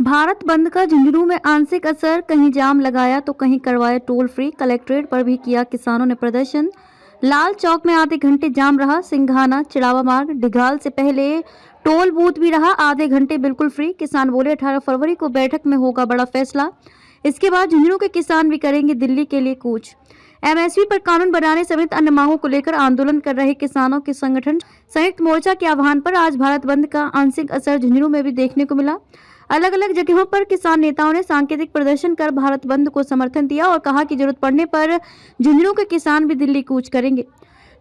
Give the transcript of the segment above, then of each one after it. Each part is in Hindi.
भारत बंद का झुंझुनू में आंशिक असर, कहीं जाम लगाया तो कहीं करवाए टोल फ्री। कलेक्ट्रेट पर भी किया किसानों ने प्रदर्शन। लाल चौक में आधे घंटे जाम रहा। सिंघाना चिड़ावा मार्ग डिघाल से पहले टोल बूथ भी रहा आधे घंटे बिल्कुल फ्री। किसान बोले 18 फरवरी को बैठक में होगा बड़ा फैसला। इसके बाद झुंझुनू के किसान भी करेंगे दिल्ली के लिए कूच। एमएसपी पर कानून बनाने समेत अन्य मांगों को लेकर आंदोलन कर रहे किसानों के संगठन संयुक्त मोर्चा के आह्वान पर आज भारत बंद का आंशिक असर झुंझुनू में भी देखने को मिला। अलग अलग जगहों पर किसान नेताओं ने सांकेतिक प्रदर्शन कर भारत बंद को समर्थन दिया और कहा कि जरूरत पड़ने पर झुंझुनू के किसान भी दिल्ली कूच करेंगे।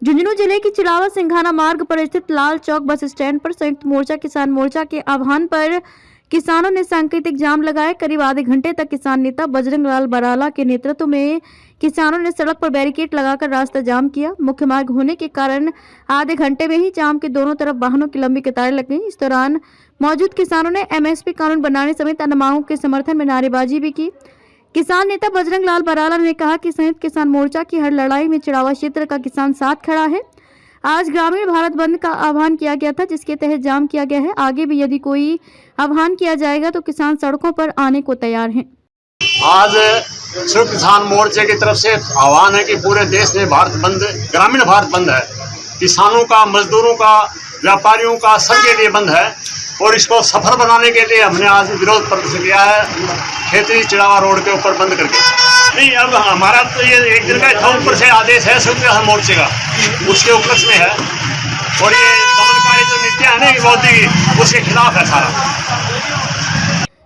झुंझुनू जिले की चिड़ावा सिंघाना मार्ग पर स्थित लाल चौक बस स्टैंड पर संयुक्त मोर्चा किसान मोर्चा के आह्वान पर किसानों ने सांकेतिक जाम लगाए। करीब आधे घंटे तक किसान नेता बजरंग लाल बराला के नेतृत्व में किसानों ने सड़क पर बैरिकेड लगाकर रास्ता जाम किया। मुख्य मार्ग होने के कारण आधे घंटे में ही जाम के दोनों तरफ वाहनों की लंबी कतारें लग गई। इस दौरान मौजूद किसानों ने एमएसपी कानून बनाने समेत अन्य मांगों के समर्थन में नारेबाजी भी की। किसान नेता बजरंग लाल बराला ने कहा कि संयुक्त किसान मोर्चा की हर लड़ाई में चिड़ावा क्षेत्र का किसान साथ खड़ा है। आज ग्रामीण भारत बंद का आह्वान किया गया था, जिसके तहत जाम किया गया है। आगे भी यदि कोई आह्वान किया जाएगा तो किसान सड़कों पर आने को तैयार हैं। आज संयुक्त किसान मोर्चे की तरफ से आह्वान है कि पूरे देश में भारत बंद, ग्रामीण भारत बंद है। किसानों का, मजदूरों का, व्यापारियों का, सबके लिए बंद है और इसको सफल बनाने के लिए हमने आज विरोध प्रदर्शन किया है खेती चिड़ावा रोड के ऊपर बंद करके। नहीं, अब हमारा तो ये एक दिन का ऊपर से आदेश है संयुक्त किसान मोर्चे का, उसके उपलक्ष्य में है और ये दमनकारी जो नीतियां है ना मोदी, उसके खिलाफ है सारा।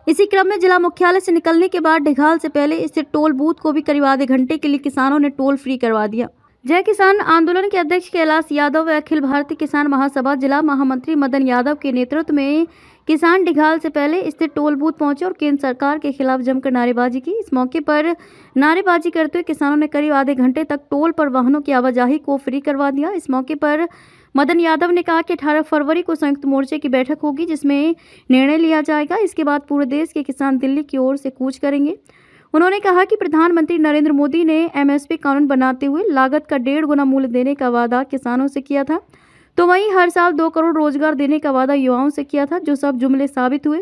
इसी क्रम में जिला मुख्यालय से निकलने के बाद डिघाल से पहले स्थित टोल बूथ को भी करीब आधे घंटे के लिए किसानों ने टोल फ्री करवा दिया। जय किसान आंदोलन के अध्यक्ष कैलाश यादव व अखिल भारतीय किसान महासभा जिला महामंत्री मदन यादव के नेतृत्व में किसान डिघाल से पहले स्थित टोल बूथ पहुंचे और केंद्र सरकार के खिलाफ जमकर नारेबाजी की। इस मौके पर नारेबाजी करते हुए किसानों ने करीब आधे घंटे तक टोल पर वाहनों की आवाजाही को फ्री करवा दिया। इस मौके पर मदन यादव ने कहा कि 18 फरवरी को संयुक्त मोर्चे की बैठक होगी, जिसमें निर्णय लिया जाएगा। इसके बाद पूरे देश के किसान दिल्ली की ओर से कूच करेंगे। उन्होंने कहा कि प्रधानमंत्री नरेंद्र मोदी ने एमएसपी कानून बनाते हुए लागत का 1.5 गुना मूल्य देने का वादा किसानों से किया था, तो वहीं हर साल 2 करोड़ रोजगार देने का वादा युवाओं से किया था, जो सब जुमले साबित हुए।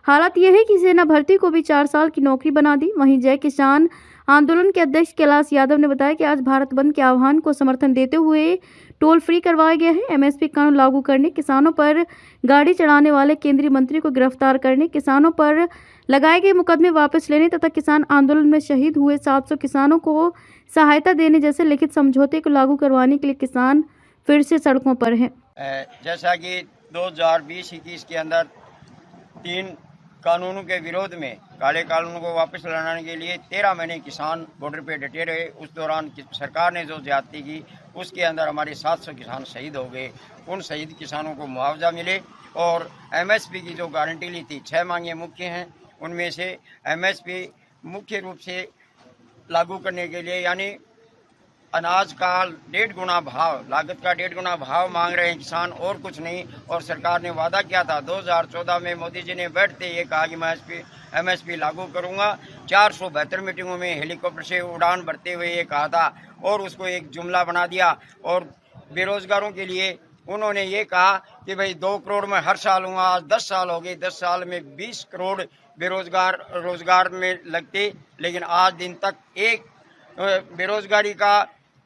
हालात यह है कि सेना भर्ती को भी 4 साल की नौकरी बना दी। वहीं जय किसान आंदोलन के अध्यक्ष कैलाश यादव ने बताया कि आज भारत बंद के आह्वान को समर्थन देते हुए टोल फ्री करवाया गया है। एमएसपी कानून लागू करने, किसानों पर गाड़ी चढ़ाने वाले केंद्रीय मंत्री को गिरफ्तार करने, किसानों पर लगाए गए मुकदमे वापस लेने तथा किसान आंदोलन में शहीद हुए 700 किसानों को सहायता देने जैसे लिखित समझौते को लागू करवाने के लिए किसान फिर से सड़कों पर हैं। जैसा कि 2020-21 के अंदर 3 कानूनों के विरोध में काले कानूनों को वापस लाने के लिए 13 महीने किसान बॉर्डर पे डटे रहे। उस दौरान सरकार ने जो ज्यादती की उसके अंदर हमारे 700 किसान शहीद हो गए। उन शहीद किसानों को मुआवजा मिले और एमएसपी की जो गारंटी ली थी, 6 मांगे मुख्य हैं, उनमें से एमएसपी मुख्य रूप से लागू करने के लिए यानी अनाज का 1.5 गुना भाव, लागत का 1.5 गुना भाव मांग रहे हैं किसान, और कुछ नहीं। और सरकार ने वादा किया था 2014 में, मोदी जी ने बैठते ये कहा कि मैं एमएसपी लागू करूंगा। 472 मीटिंगों में हेलीकॉप्टर से उड़ान भरते हुए ये कहा था और उसको एक जुमला बना दिया। और बेरोजगारों के लिए उन्होंने ये कहा कि भाई 2 करोड़ में हर साल हूँ। आज 10 साल हो गए, 10 साल में 20 करोड़ बेरोजगार रोजगार में लगते, लेकिन आज दिन तक एक बेरोजगारी का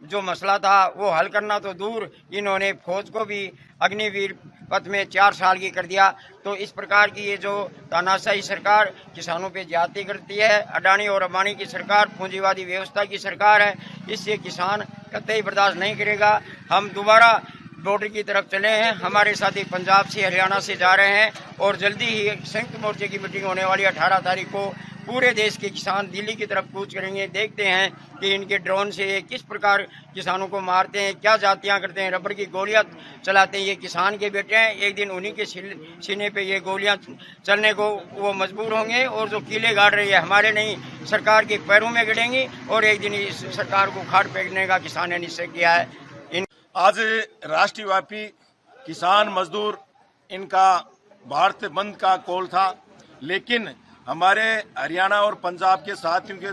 जो मसला था वो हल करना तो दूर, इन्होंने फौज को भी अग्निवीर पद में 4 साल की कर दिया। तो इस प्रकार की ये जो तानाशाही सरकार किसानों पे ज्यादती करती है, अडानी और अंबानी की सरकार, पूंजीवादी व्यवस्था की सरकार है, इससे किसान कतई बर्दाश्त नहीं करेगा। हम दोबारा बॉर्डर की तरफ चले हैं। हमारे साथी पंजाब से, हरियाणा से जा रहे हैं और जल्दी ही संयुक्त मोर्चे की मीटिंग होने वाली 18 तारीख को। पूरे देश के किसान दिल्ली की तरफ कूच करेंगे। देखते हैं कि इनके ड्रोन से ये किस प्रकार किसानों को मारते हैं, क्या जातियां करते हैं, रबड़ की गोलियां चलाते हैं। ये किसान के बेटे हैं, एक दिन उन्हीं के सीने पे ये गोलियां चलने को वो मजबूर होंगे और जो कीले गाड़ रही है हमारे नहीं, सरकार के पैरों में गिरेंगी और एक दिन इस सरकार को खाट फेंकने का किसान ने निश्चय किया है। आज राष्ट्रव्यापी किसान मजदूर इनका भारत बंद का कॉल था, लेकिन हमारे हरियाणा और पंजाब के साथियों के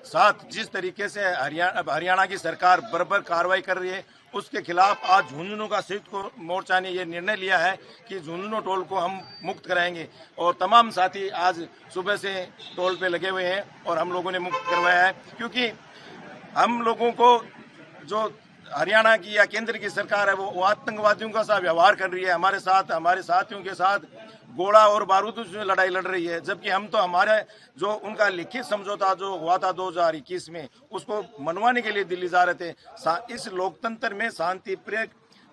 साथ जिस तरीके से हरियाणा की सरकार बराबर कार्रवाई कर रही है उसके खिलाफ आज झुंझुनू का संयुक्त मोर्चा ने ये निर्णय लिया है कि झुंझुनू टोल को हम मुक्त कराएंगे। और तमाम साथी आज सुबह से टोल पे लगे हुए हैं और हम लोगों ने मुक्त करवाया है, क्योंकि हम लोगों को जो हरियाणा की या केंद्र की सरकार है वो आतंकवादियों का सा व्यवहार कर रही है, हमारे साथ, हमारे साथियों के साथ गोला और बारूद से लड़ाई लड़ रही है। जबकि हम तो हमारे जो उनका लिखित समझौता जो हुआ था 2021 में, उसको मनवाने के लिए दिल्ली जा रहे थे। इस लोकतंत्र में शांति प्रिय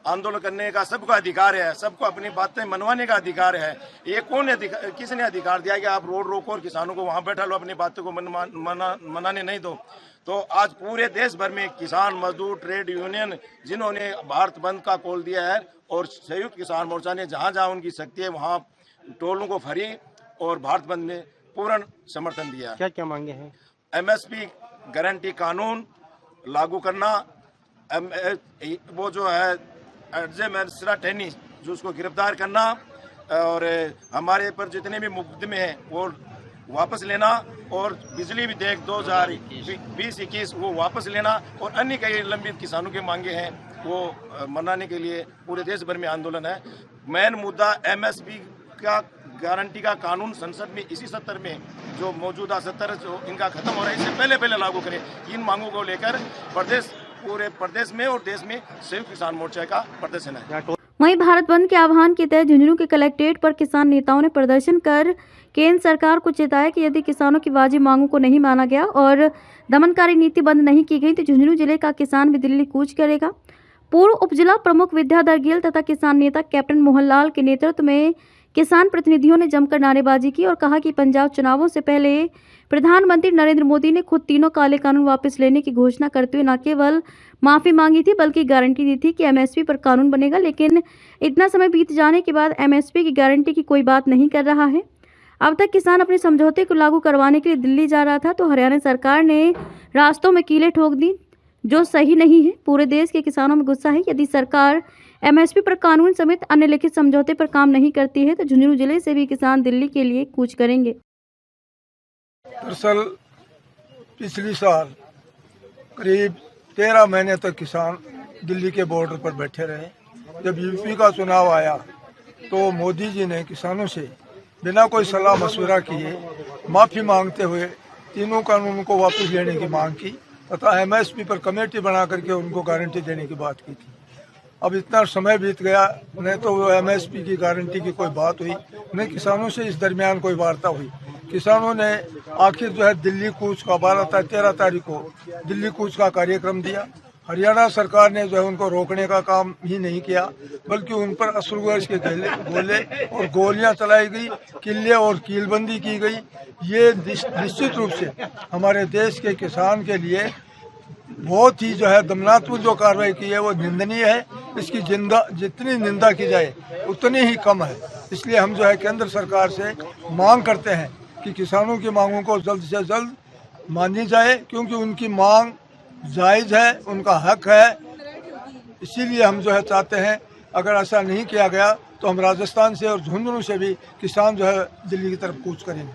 आंदोलन करने का सबको अधिकार है, सबको अपनी बातें मनवाने का अधिकार है। ये कौन अधिकार, किसने अधिकार दिया कि आप रोड रोको और किसानों को वहां बैठा लो, अपनी बातों को मनाने नहीं दो। तो आज पूरे देश भर में किसान, मजदूर, ट्रेड यूनियन जिन्होंने भारत बंद का कॉल दिया है और संयुक्त किसान मोर्चा ने जहां जहां उनकी शक्ति है वहां टोलों को फरी और भारत बंद में पूर्ण समर्थन दिया। क्या क्या मांगे हैं? MSP गारंटी कानून लागू करना, वो जो है टैनी जो उसको गिरफ्तार करना, और हमारे पर जितने भी मुकदमे हैं वो वापस लेना, और बिजली विधेयक 2020-21 वो वापस लेना, और अन्य कई लंबित किसानों की मांगे हैं वो मनाने के लिए पूरे देश भर में आंदोलन है। मेन मुद्दा MSP का गारंटी का कानून संसद में इसी सत्र में जो मौजूदा सत्र जो इनका खत्म हो रहा है इससे पहले लागू करें। इन मांगों को लेकर पूरे प्रदेश में और देश में संयुक्त किसान मोर्चा का प्रदर्शन है। वहीं भारत बंद के आह्वान के तहत झुंझुनू के कलेक्ट्रेट पर किसान नेताओं ने प्रदर्शन कर केंद्र सरकार को चेताया कि यदि किसानों की वाजिब मांगों को नहीं माना गया और दमनकारी नीति बंद नहीं की गई तो झुंझुनू जिले का किसान भी दिल्ली कूच करेगा। पूर्व उपजिला प्रमुख विद्याधर गिल तथा किसान नेता कैप्टन मोहनलाल के नेतृत्व में किसान प्रतिनिधियों ने जमकर नारेबाजी की और कहा कि पंजाब चुनावों से पहले प्रधानमंत्री नरेंद्र मोदी ने खुद तीनों काले कानून वापस लेने की घोषणा करते हुए न केवल माफी मांगी थी बल्कि गारंटी दी थी कि MSP पर कानून बनेगा। लेकिन इतना समय बीत जाने के बाद MSP की गारंटी की कोई बात नहीं कर रहा है। अब तक किसान अपने समझौते को लागू करवाने के लिए दिल्ली जा रहा था तो हरियाणा सरकार ने रास्तों में कीलें ठोक दी, जो सही नहीं है। पूरे देश के किसानों में गुस्सा है। यदि सरकार MSP पर कानून समेत अन्य लिखित समझौते पर काम नहीं करती है तो झुंझुनू जिले से भी किसान दिल्ली के लिए कूच करेंगे। दरअसल पिछली साल करीब 13 महीने तक किसान दिल्ली के बॉर्डर पर बैठे रहे। जब यूपी का चुनाव आया तो मोदी जी ने किसानों से बिना कोई सलाह मशवरा किए माफ़ी मांगते हुए तीनों कानूनों को वापस लेने की मांग की तथा MSP पर कमेटी बना करके उनको गारंटी देने की बात की थी। अब इतना समय बीत गया, न तो MSP की गारंटी की कोई बात हुई, न किसानों से इस दरमियान कोई वार्ता हुई। किसानों ने आखिर जो है दिल्ली कूच का 13 तारीख को दिल्ली कूच का कार्यक्रम दिया। हरियाणा सरकार ने जो है उनको रोकने का काम ही नहीं किया बल्कि उन पर असुरगर्ज के गोले और गोलियां चलाई गई, किले और कीलबंदी की गई। ये निश्चित रूप से हमारे देश के किसान के लिए बहुत ही जो है दमनात्मक जो कार्रवाई की है वो निंदनीय है। इसकी जितनी निंदा की जाए उतनी ही कम है। इसलिए हम जो है केंद्र सरकार से मांग करते हैं कि किसानों की मांगों को जल्द से जल्द मानी जाए, क्योंकि उनकी मांग जायज़ है, उनका हक है। इसीलिए हम जो है चाहते हैं अगर ऐसा नहीं किया गया तो हम राजस्थान से और झुंझुनू से भी किसान जो है दिल्ली की तरफ कूच करेंगे।